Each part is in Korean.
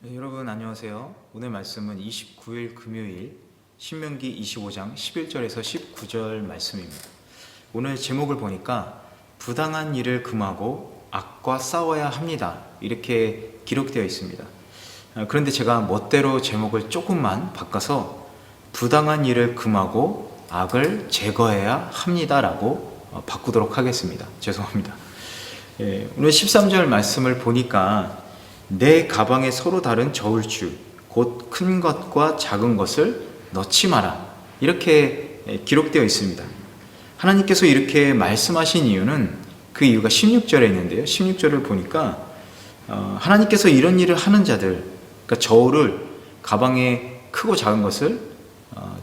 네, 여러분 안녕하세요. 오늘 말씀은 29일 금요일 신명기 25장 11절에서 19절 말씀입니다. 오늘 제목을 보니까 부당한 일을 금하고 악과 싸워야 합니다, 이렇게 기록되어 있습니다. 그런데 제가 멋대로 제목을 조금만 바꿔서 부당한 일을 금하고 악을 제거해야 합니다라고 바꾸도록 하겠습니다. 죄송합니다. 오늘 13절 말씀을 보니까 내 가방에 서로 다른 저울추 곧 큰 것과 작은 것을 넣지 마라, 이렇게 기록되어 있습니다. 하나님께서 이렇게 말씀하신 이유는 그 이유가 16절에 있는데요. 16절을 보니까 하나님께서 이런 일을 하는 자들, 그러니까 저울을 가방에 크고 작은 것을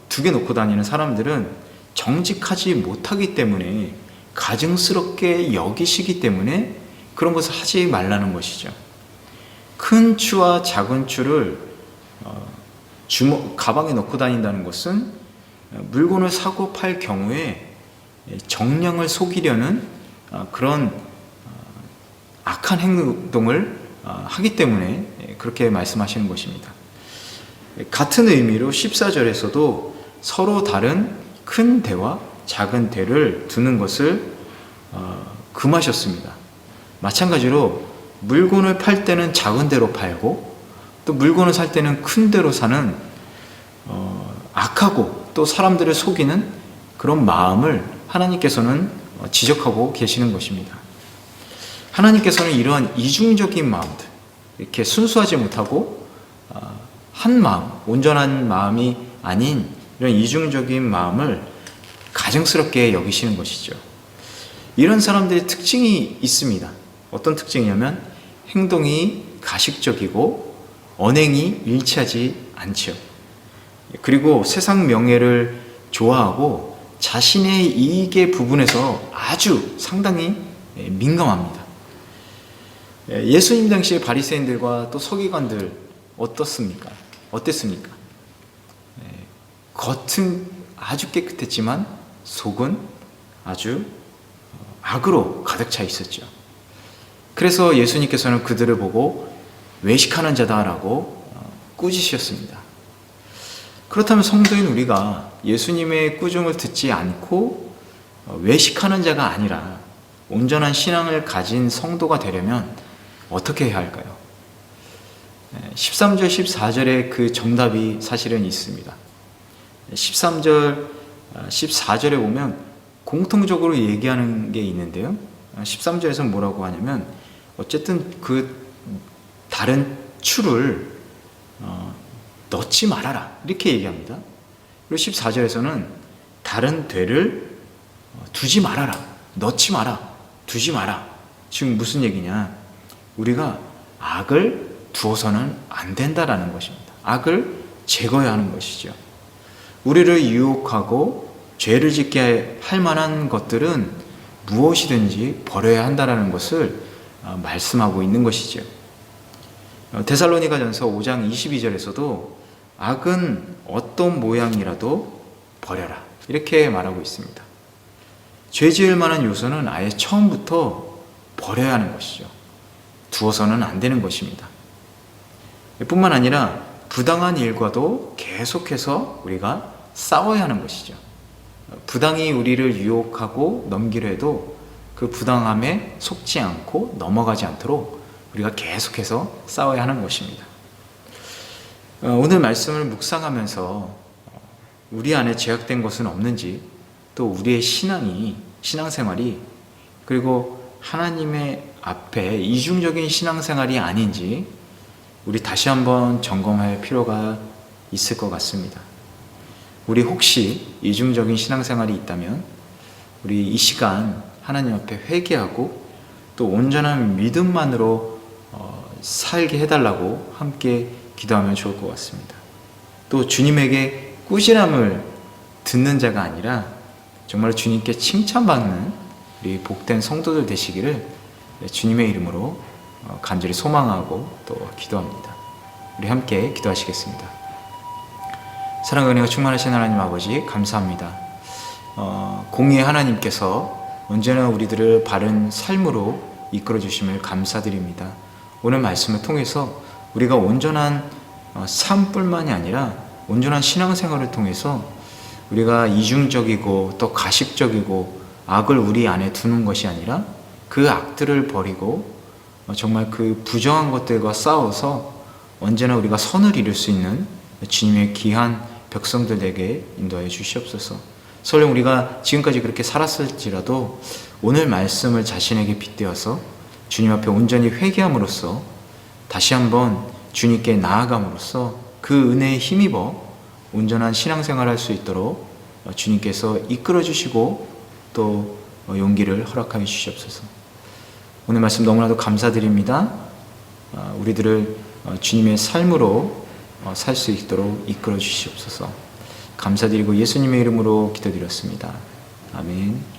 두 개 놓고 다니는 사람들은 정직하지 못하기 때문에, 가증스럽게 여기시기 때문에 그런 것을 하지 말라는 것이죠. 큰 추와 작은 추를 가방에 넣고 다닌다는 것은 물건을 사고 팔 경우에 정량을 속이려는 그런 악한 행동을 하기 때문에 그렇게 말씀하시는 것입니다. 같은 의미로 14절에서도 서로 다른 큰 대와 작은 대를 두는 것을 금하셨습니다. 마찬가지로 물건을 팔 때는 작은 대로 팔고, 또 물건을 살 때는 큰 대로 사는 악하고 또 사람들을 속이는 그런 마음을 하나님께서는 지적하고 계시는 것입니다. 하나님께서는 이러한 이중적인 마음들, 이렇게 순수하지 못하고 한 마음, 온전한 마음이 아닌 이런 이중적인 마음을 가증스럽게 여기시는 것이죠. 이런 사람들의 특징이 있습니다. 어떤 특징이냐면 행동이 가식적이고 언행이 일치하지 않죠. 그리고 세상 명예를 좋아하고 자신의 이익의 부분에서 아주 상당히 민감합니다. 예수님 당시의 바리새인들과 또 서기관들 어땠습니까? 겉은 아주 깨끗했지만 속은 아주 악으로 가득 차 있었죠. 그래서 예수님께서는 그들을 보고 외식하는 자다라고 꾸짖으셨습니다. 그렇다면 성도인 우리가 예수님의 꾸중을 듣지 않고 외식하는 자가 아니라 온전한 신앙을 가진 성도가 되려면 어떻게 해야 할까요? 13절, 14절에 그 정답이 사실은 있습니다. 13절, 14절에 보면 공통적으로 얘기하는 게 있는데요. 13절에서 뭐라고 하냐면 어쨌든 그 다른 추를 넣지 말아라, 이렇게 얘기합니다. 그리고 14절에서는 다른 되를 두지 말아라, 넣지 마라, 두지 마라. 지금 무슨 얘기냐? 우리가 악을 두어서는 안 된다라는 것입니다. 악을 제거해야 하는 것이죠. 우리를 유혹하고 죄를 짓게 할 만한 것들은 무엇이든지 버려야 한다는 것을 말씀하고 있는 것이죠. 데살로니가전서 5장 22절에서도 악은 어떤 모양이라도 버려라, 이렇게 말하고 있습니다. 죄 지을 만한 요소는 아예 처음부터 버려야 하는 것이죠. 두어서는 안 되는 것입니다. 뿐만 아니라 부당한 일과도 계속해서 우리가 싸워야 하는 것이죠. 부당이 우리를 유혹하고 넘기려 해도 그 부당함에 속지 않고 넘어가지 않도록 우리가 계속해서 싸워야 하는 것입니다. 오늘 말씀을 묵상하면서 우리 안에 제약된 것은 없는지, 또 우리의 신앙생활이 그리고 하나님의 앞에 이중적인 신앙생활이 아닌지 우리 다시 한번 점검할 필요가 있을 것 같습니다. 우리 혹시 이중적인 신앙생활이 있다면 우리 이 시간 하나님 앞에 회개하고 또 온전한 믿음만으로 살게 해달라고 함께 기도하면 좋을 것 같습니다. 또 주님에게 꾸지람을 듣는 자가 아니라 정말 주님께 칭찬받는 우리 복된 성도들 되시기를 주님의 이름으로 간절히 소망하고 또 기도합니다. 우리 함께 기도하시겠습니다. 사랑과 은혜가 충만하신 하나님 아버지, 감사합니다. 공의의 하나님께서 언제나 우리들을 바른 삶으로 이끌어 주심을 감사드립니다. 오늘 말씀을 통해서 우리가 온전한 삶뿐만이 아니라 온전한 신앙생활을 통해서 우리가 이중적이고 또 가식적이고 악을 우리 안에 두는 것이 아니라 그 악들을 버리고 정말 그 부정한 것들과 싸워서 언제나 우리가 선을 이룰 수 있는 주님의 귀한 백성들에게 인도하여 주시옵소서. 설령 우리가 지금까지 그렇게 살았을지라도 오늘 말씀을 자신에게 빗대어서 주님 앞에 온전히 회개함으로써 다시 한번 주님께 나아감으로써 그 은혜에 힘입어 온전한 신앙생활을 할 수 있도록 주님께서 이끌어 주시고 또 용기를 허락하여 주시옵소서. 오늘 말씀 너무나도 감사드립니다. 우리들을 주님의 삶으로 살 수 있도록 이끌어 주시옵소서. 감사드리고 예수님의 이름으로 기도드렸습니다. 아멘.